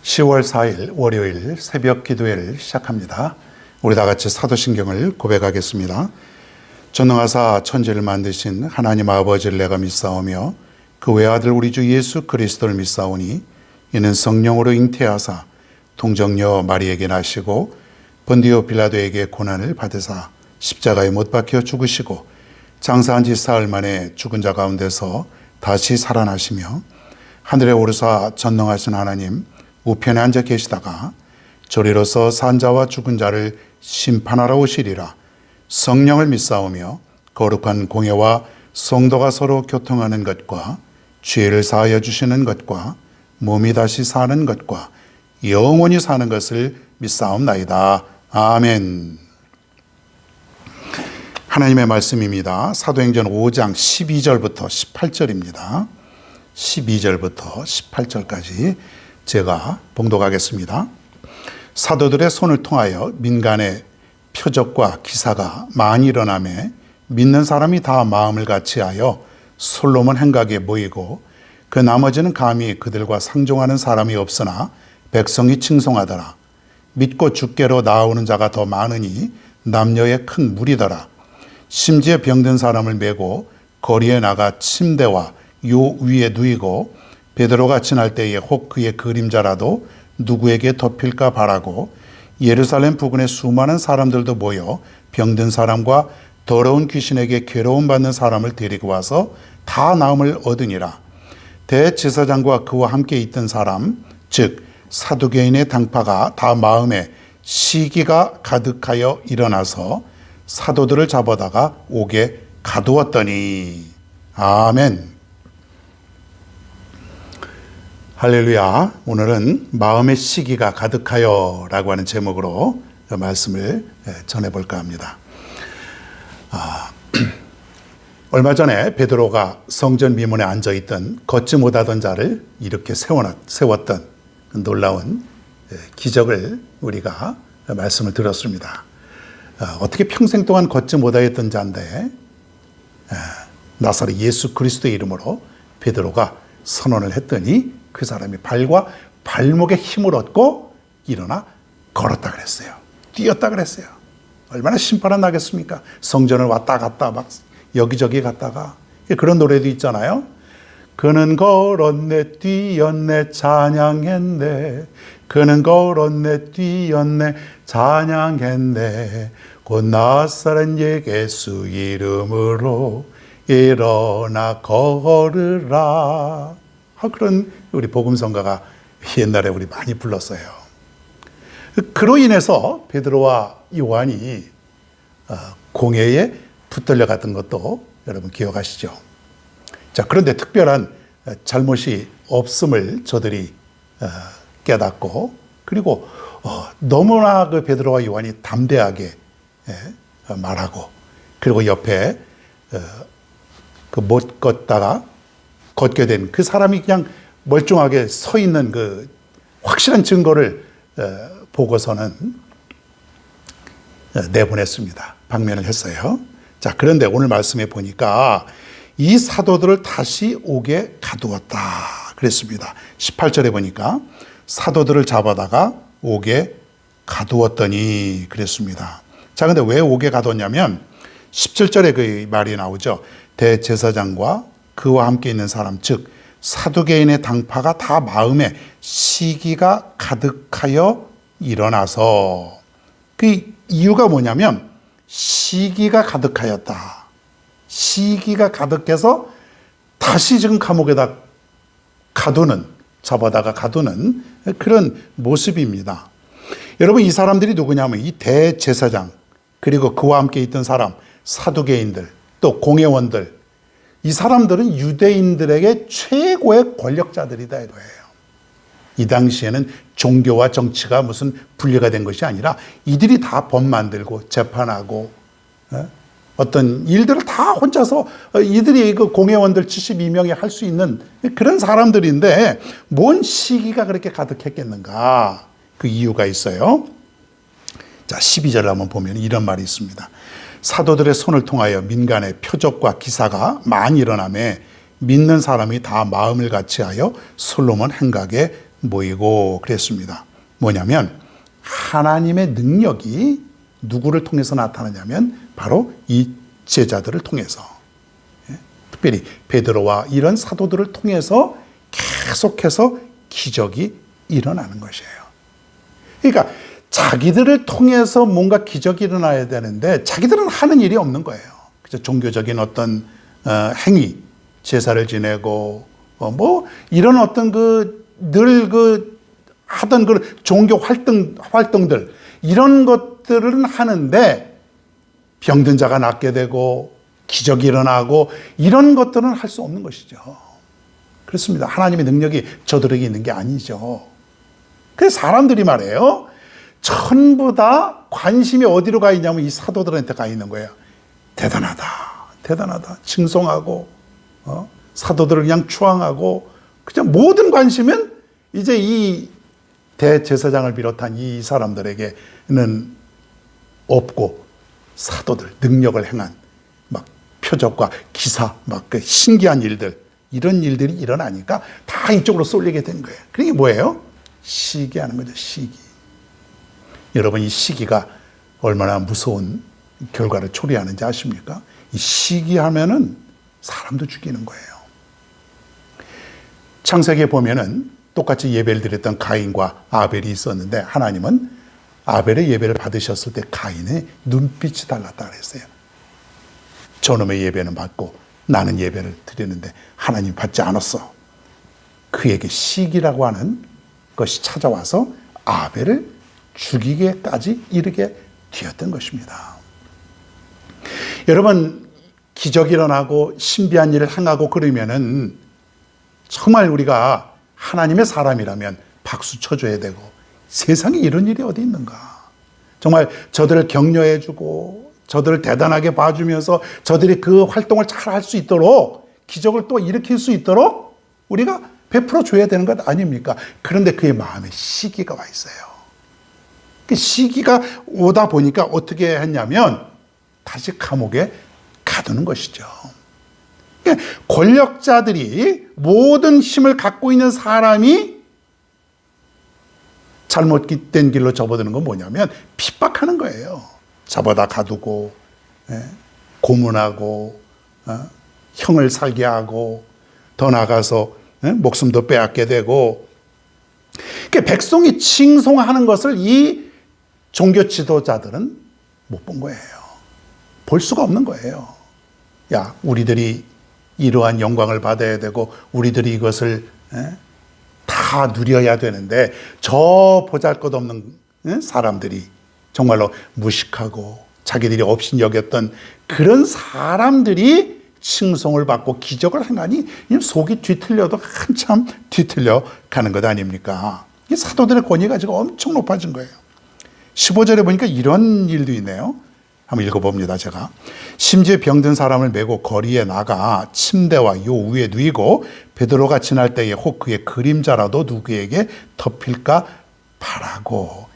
10월 4일 월요일 새벽 기도회를 시작합니다. 우리 다 같이 사도신경을 고백하겠습니다. 전능하사 천지를 만드신 하나님 아버지를 내가 믿사오며 그 외아들 우리 주 예수 그리스도를 믿사오니 이는 성령으로 잉태하사 동정녀 마리에게 나시고 본디오 빌라도에게 고난을 받으사 십자가에 못 박혀 죽으시고 장사한 지 사흘 만에 죽은 자 가운데서 다시 살아나시며 하늘에 오르사 전능하신 하나님 우편에 앉아 계시다가 저리로서 산 자와 죽은 자를 심판하러 오시리라. 성령을 믿사오며 거룩한 공예와 성도가 서로 교통하는 것과 죄를 사하여 주시는 것과 몸이 다시 사는 것과 영원히 사는 것을 믿사옵나이다. 아멘. 하나님의 말씀입니다. 사도행전 5장 12절부터 18절입니다. 12절부터 18절까지 제가 봉독하겠습니다. 사도들의 손을 통하여 민간의 표적과 기사가 많이 일어나매 믿는 사람이 다 마음을 같이하여 솔로몬 행각에 모이고 그 나머지는 감히 그들과 상종하는 사람이 없으나 백성이 칭송하더라. 믿고 주께로 나아오는 자가 더 많으니 남녀의 큰 무리더라. 심지어 병든 사람을 메고 거리에 나가 침대와 요 위에 누이고 베드로가 지날 때에 혹 그의 그림자라도 누구에게 덮일까 바라고 예루살렘 부근에 수많은 사람들도 모여 병든 사람과 더러운 귀신에게 괴로움 받는 사람을 데리고 와서 다 나음을 얻으니라. 대제사장과 그와 함께 있던 사람 즉 사두개인의 당파가 다 마음에 시기가 가득하여 일어나서 사도들을 잡아다가 옥에 가두었더니. 아멘. 할렐루야. 오늘은 마음의 시기가 가득하여 라고 하는 제목으로 말씀을 전해볼까 합니다. 얼마 전에 베드로가 성전 미문에 앉아있던 걷지 못하던 자를 이렇게 세웠던 놀라운 기적을 우리가 말씀을 들었습니다. 어떻게 평생 동안 걷지 못하였던 자인데 나사렛 예수 그리스도의 이름으로 베드로가 선언을 했더니 그 사람이 발과 발목에 힘을 얻고 일어나 걸었다 그랬어요. 뛰었다 그랬어요. 얼마나 심판은 나겠습니까? 성전을 왔다 갔다 막 여기저기 갔다가 그런 노래도 있잖아요. 그는 걸었네 뛰었네 찬양했네. 그는 걸었네 뛰었네 찬양했네. 곧 나사렛 예수 이름으로 일어나 걸으라. 그런 우리 복음성가가 옛날에 우리 많이 불렀어요. 그로 인해서 베드로와 요한이 공회에 붙들려 갔던 것도 여러분 기억하시죠? 자, 그런데 특별한 잘못이 없음을 저들이 깨닫고 그리고 너무나 그 베드로와 요한이 담대하게 말하고 그리고 옆에 그 못 걷다가 걷게 된 그 사람이 그냥 멀쩡하게 서 있는 그 확실한 증거를 보고서는 내보냈습니다. 방면을 했어요. 자, 그런데 오늘 말씀에 보니까 이 사도들을 다시 옥에 가두었다 그랬습니다. 18절에 보니까 사도들을 잡아다가 옥에 가두었더니 그랬습니다. 자, 근데 왜 옥에 가뒀냐면 17절에 그 말이 나오죠. 대제사장과 그와 함께 있는 사람 즉 사두개인의 당파가 다 마음에 시기가 가득하여 일어나서 그 이유가 뭐냐면 시기가 가득하였다. 시기가 가득해서 다시 지금 감옥에다 가두는 잡아다가 가두는 그런 모습입니다. 여러분 이 사람들이 누구냐면 이 대제사장 그리고 그와 함께 있던 사람 사두개인들 또 공회원들 이 사람들은 유대인들에게 최고의 권력자들이다 이거예요. 이 당시에는 종교와 정치가 무슨 분리가 된 것이 아니라 이들이 다 법 만들고 재판하고 어떤 일들을 다 혼자서 이들이 그 공회원들 72명이 할 수 있는 그런 사람들인데 뭔 시기가 그렇게 가득했겠는가? 그 이유가 있어요. 자, 12절을 한번 보면 이런 말이 있습니다. 사도들의 손을 통하여 민간의 표적과 기사가 많이 일어나매 믿는 사람이 다 마음을 같이하여 솔로몬 행각에 모이고 그랬습니다. 뭐냐면 하나님의 능력이 누구를 통해서 나타나냐면 바로 이 제자들을 통해서, 특별히 베드로와 이런 사도들을 통해서 계속해서 기적이 일어나는 것이에요. 그러니까 자기들을 통해서 뭔가 기적이 일어나야 되는데 자기들은 하는 일이 없는 거예요. 그죠? 종교적인 어떤 행위, 제사를 지내고 뭐 이런 어떤 늘 하던 그 종교 활동들 이런 것들은 하는데 병든 자가 낫게 되고 기적이 일어나고 이런 것들은 할 수 없는 것이죠. 그렇습니다. 하나님의 능력이 저들에게 있는 게 아니죠. 그래서 사람들이 말해요. 전부 다 관심이 어디로 가 있냐면 이 사도들한테 가 있는 거예요. 대단하다, 대단하다. 칭송하고 사도들을 그냥 추앙하고 그냥 모든 관심은 이제 이 대제사장을 비롯한 이 사람들에게는 없고 사도들, 능력을 행한 막 표적과 기사, 막 그 신기한 일들 이런 일들이 일어나니까 다 이쪽으로 쏠리게 된 거예요. 그게 뭐예요? 시기하는 거죠. 시기. 여러분 이 시기가 얼마나 무서운 결과를 초래하는지 아십니까? 이 시기하면은 사람도 죽이는 거예요. 창세기에 보면은 똑같이 예배를 드렸던 가인과 아벨이 있었는데 하나님은 아벨의 예배를 받으셨을 때 가인의 눈빛이 달랐다 그랬어요. 저놈의 예배는 받고 나는 예배를 드리는데 하나님 받지 않았어. 그에게 시기라고 하는 것이 찾아와서 아벨을 죽이게까지 이르게 되었던 것입니다. 여러분 기적이 일어나고 신비한 일을 행하고 그러면은 정말 우리가 하나님의 사람이라면 박수 쳐줘야 되고 세상에 이런 일이 어디 있는가. 정말 저들을 격려해주고 저들을 대단하게 봐주면서 저들이 그 활동을 잘 할 수 있도록 기적을 또 일으킬 수 있도록 우리가 베풀어 줘야 되는 것 아닙니까? 그런데 그의 마음에 시기가 와 있어요. 그 시기가 오다 보니까 어떻게 했냐면 다시 감옥에 가두는 것이죠. 권력자들이 모든 힘을 갖고 있는 사람이 잘못된 길로 접어드는 건 뭐냐면 핍박하는 거예요. 잡아다 가두고 고문하고 형을 살게 하고 더 나가서 목숨도 빼앗게 되고 백성이 칭송하는 것을 이 종교 지도자들은 못 본 거예요. 볼 수가 없는 거예요. 야, 우리들이 이러한 영광을 받아야 되고 우리들이 이것을 다 누려야 되는데 저 보잘것없는 사람들이 정말로 무식하고 자기들이 업신여겼던 그런 사람들이 칭송을 받고 기적을 행하니 속이 뒤틀려도 한참 뒤틀려 가는 것 아닙니까? 이 사도들의 권위가 지금 엄청 높아진 거예요. 15절에 보니까 이런 일도 있네요. 한번 읽어봅니다. 제가 심지어 병든 사람을 메고 거리에 나가 침대와 요 위에 누이고 베드로가 지날 때에 혹 그의 그림자라도 누구에게 덮일까 바라고.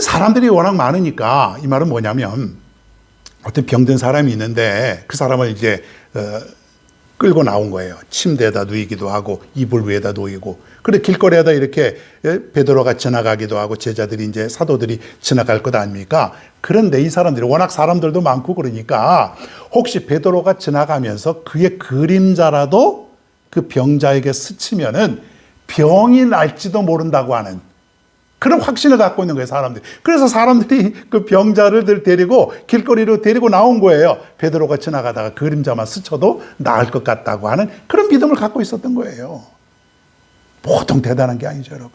사람들이 워낙 많으니까 이 말은 뭐냐면 어떤 병든 사람이 있는데 그 사람을 이제 끌고 나온 거예요. 침대에다 누이기도 하고 이불 위에다 놓이고 그래 길거리에다 이렇게 베드로가 지나가기도 하고 제자들이 이제 사도들이 지나갈 것 아닙니까? 그런데 이 사람들이 워낙 사람들도 많고 그러니까 혹시 베드로가 지나가면서 그의 그림자라도 그 병자에게 스치면은 병이 날지도 모른다고 하는 그런 확신을 갖고 있는 거예요, 사람들이. 그래서 사람들이 그 병자를 데리고 길거리로 데리고 나온 거예요. 베드로가 지나가다가 그림자만 스쳐도 나을 것 같다고 하는 그런 믿음을 갖고 있었던 거예요. 보통 대단한 게 아니죠, 여러분.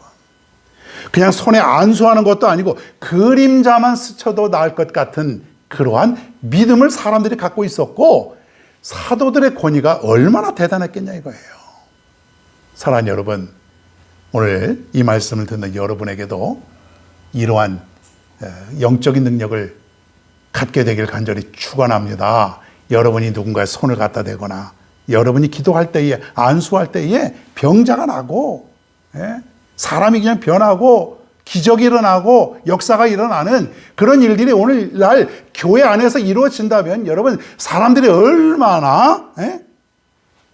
그냥 손에 안수하는 것도 아니고 그림자만 스쳐도 나을 것 같은 그러한 믿음을 사람들이 갖고 있었고 사도들의 권위가 얼마나 대단했겠냐 이거예요. 사랑하는 여러분, 오늘 이 말씀을 듣는 여러분에게도 이러한 영적인 능력을 갖게 되길 간절히 축원합니다. 여러분이 누군가의 손을 갖다 대거나 여러분이 기도할 때에 안수할 때에 병자가 나고 사람이 그냥 변하고 기적이 일어나고 역사가 일어나는 그런 일들이 오늘날 교회 안에서 이루어진다면 여러분 사람들이 얼마나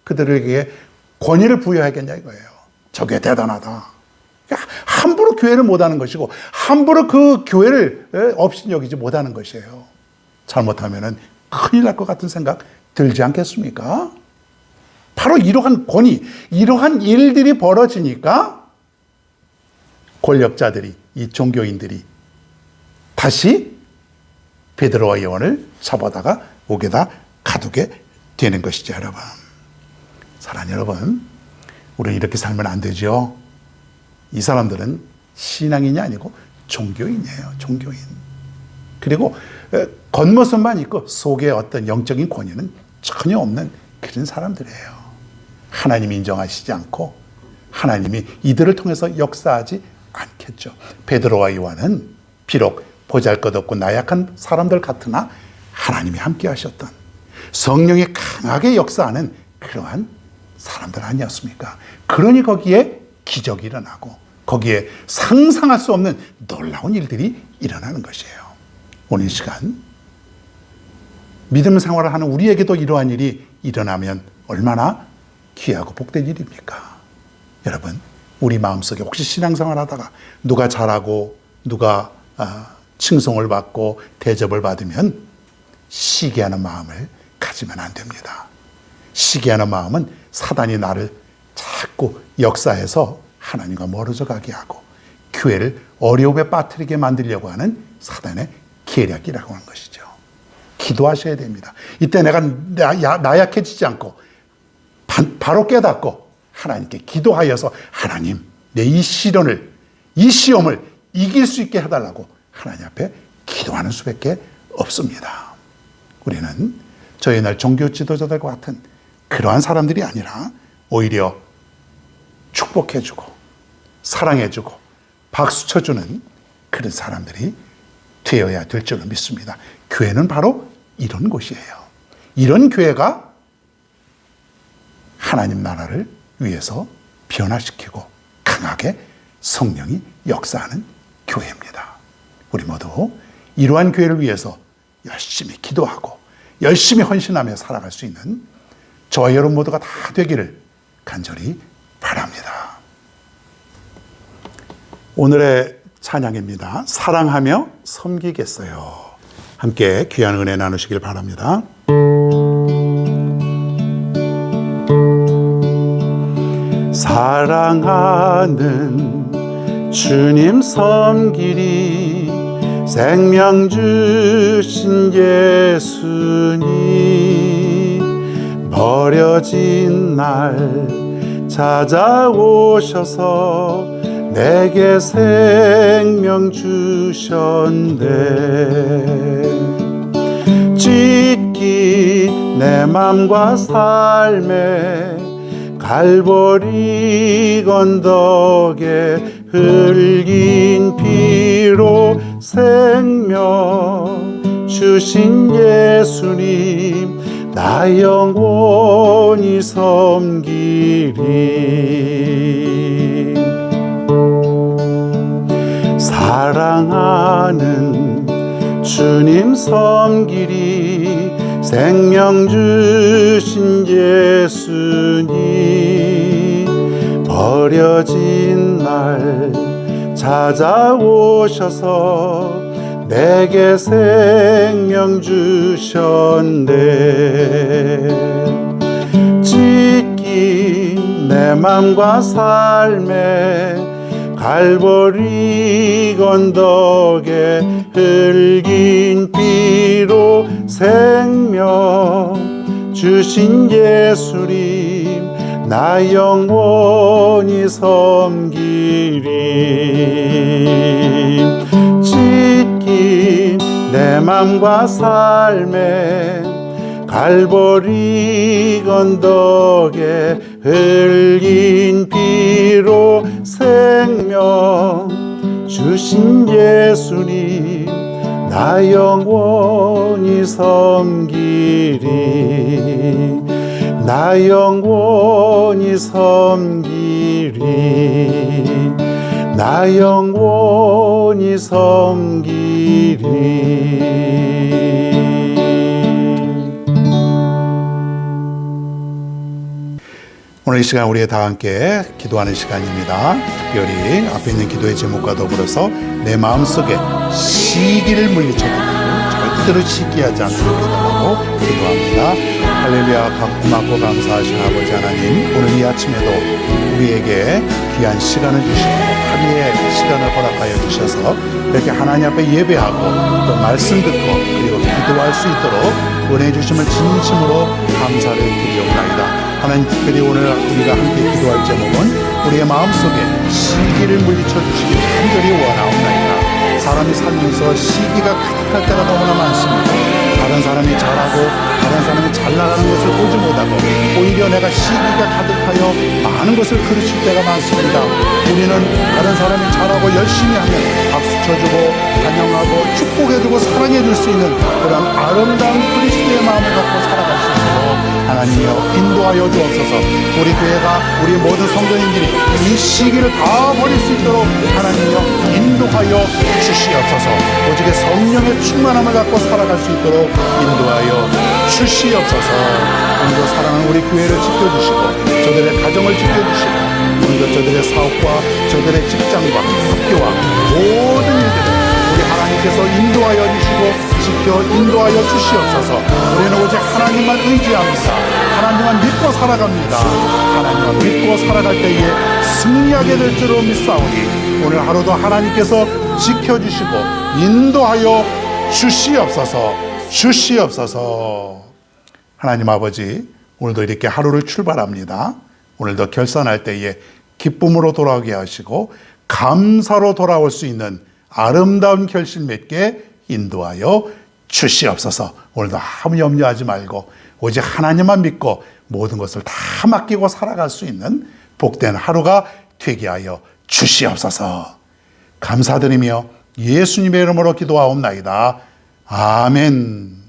그들에게 권위를 부여하겠냐 이거예요. 저게 대단하다. 함부로 교회를 못하는 것이고 함부로 그 교회를 업신여기지 못하는 것이에요. 잘못하면 큰일 날 것 같은 생각 들지 않겠습니까? 바로 이러한 권위, 이러한 일들이 벌어지니까 권력자들이, 이 종교인들이 다시 베드로와 요한을 잡아다가 옥에다 가두게 되는 것이죠, 여러분. 사랑하는 여러분, 우리는 이렇게 살면 안 되죠. 이 사람들은 신앙인이 아니고 종교인이에요, 종교인. 그리고 겉모습만 있고 속에 어떤 영적인 권위는 전혀 없는 그런 사람들이에요. 하나님이 인정하시지 않고 하나님이 이들을 통해서 역사하지 않겠죠. 베드로와 요한은 비록 보잘것없고 나약한 사람들 같으나 하나님이 함께 하셨던, 성령이 강하게 역사하는 그러한 사람들 아니었습니까? 그러니 거기에 기적이 일어나고 거기에 상상할 수 없는 놀라운 일들이 일어나는 것이에요. 오늘 이 시간 믿음 생활을 하는 우리에게도 이러한 일이 일어나면 얼마나 귀하고 복된 일입니까? 여러분, 우리 마음속에 혹시 신앙생활 하다가 누가 잘하고 누가 칭송을 받고 대접을 받으면 시기하는 마음을 가지면 안 됩니다. 시기하는 마음은 사단이 나를 자꾸 역사해서 하나님과 멀어져 가게 하고 교회를 어려움에 빠뜨리게 만들려고 하는 사단의 계략이라고 하는 것이죠. 기도하셔야 됩니다. 이때 내가 나약해지지 않고 바로 깨닫고 하나님께 기도하여서 하나님, 내 이 시련을, 이 시험을 이길 수 있게 해달라고 하나님 앞에 기도하는 수밖에 없습니다. 우리는 저희 날 종교 지도자들과 같은 그러한 사람들이 아니라 오히려 축복해주고 사랑해주고 박수 쳐주는 그런 사람들이 되어야 될 줄로 믿습니다. 교회는 바로 이런 곳이에요. 이런 교회가 하나님 나라를 위해서 변화시키고 강하게 성령이 역사하는 교회입니다. 우리 모두 이러한 교회를 위해서 열심히 기도하고 열심히 헌신하며 살아갈 수 있는 저와 여러분 모두가 다 되기를 간절히 바랍니다. 오늘의 찬양입니다. 사랑하며 섬기겠어요. 함께 귀한 은혜 나누시길 바랍니다. 사랑하는 주님 섬기리, 생명 주신 예수님, 버려진 날 찾아오셔서 내게 생명 주셨네. 찢긴 내 맘과 삶에 갈보리 건덕에 흘린 피로 생명 주신 예수님, 나 영원히 섬기리. 사랑하는 주님 섬기리, 생명 주신 예수님, 버려진 날 찾아오셔서 내게 생명 주셨네. 찢긴 내 맘과 삶에 갈보리 건덕에 흘린 피로 생명 주신 예수님, 나 영원히 섬기리. 찢긴 내 맘과 삶에 갈보리 건덕에 흘린 피로 생명 주신 예수님, 나 영원히 섬기리. 나 영원히 섬기리. 나 영원히 섬기리. 오늘 이 시간 우리 다 함께 기도하는 시간입니다. 특별히 앞에 있는 기도의 제목과 더불어서 내 마음속에 시기를 물리쳐달라고, 절대로 시기하지 않도록 해달라고 기도합니다. 할렐루야. 고맙고 감사하신 아버지 하나님, 오늘 이 아침에도 우리에게 귀한 시간을 주시고 하루의 시간을 허락하여 주셔서 이렇게 하나님 앞에 예배하고 또 말씀 듣고 그리고 기도할 수 있도록 은혜 주심을 진심으로 감사를 드리옵나이다. 하나님, 특별히 오늘 우리가 함께 기도할 제목은 우리의 마음속에 시기를 물리쳐 주시기를 간절히 원하옵나이다. 사람이 살면서 시기가 가득할 때가 너무나 많습니다. 다른 사람이 잘하고 다른 사람이 잘 나가는 것을 보지 못하고 오히려 내가 시기가 가득하여 많은 것을 그르칠 때가 많습니다. 우리는 다른 사람이 잘하고 열심히 하면 박수 쳐주고 환영하고 축복해주고 사랑해줄 수 있는 그런 아름다운 그리스도의 마음을 갖고 살아갈 수 있도록 하나님이여 인도하여 주옵소서. 우리 교회가, 우리 모든 성도님들이 이 시기를 다 버릴 수 있도록 하나님이여 인도하여 주시옵소서. 오직의 성령의 충만함을 갖고 살아갈 수 있도록 인도하여 주시옵소서. 오늘도 사랑하는 우리 교회를 지켜주시고 저들의 가정을 지켜주시고 오늘도 저들의 사업과 저들의 직장과 학교와 모든 일들을 우리 하나님께서 인도하여 주시고 지켜 인도하여 주시옵소서. 우리는 오직 하나님만 의지합니다. 하나님만 믿고 살아갑니다. 하나님만 믿고 살아갈 때에 승리하게 될 줄로 믿사오니 오늘 하루도 하나님께서 지켜주시고 인도하여 주시옵소서. 하나님 아버지, 오늘도 이렇게 하루를 출발합니다. 오늘도 결산할 때에 기쁨으로 돌아오게 하시고 감사로 돌아올 수 있는 아름다운 결실 맺게 인도하여 주시옵소서. 오늘도 아무 염려하지 말고 오직 하나님만 믿고 모든 것을 다 맡기고 살아갈 수 있는 복된 하루가 되게 하여 주시옵소서. 감사드리며 예수님의 이름으로 기도하옵나이다. 아멘.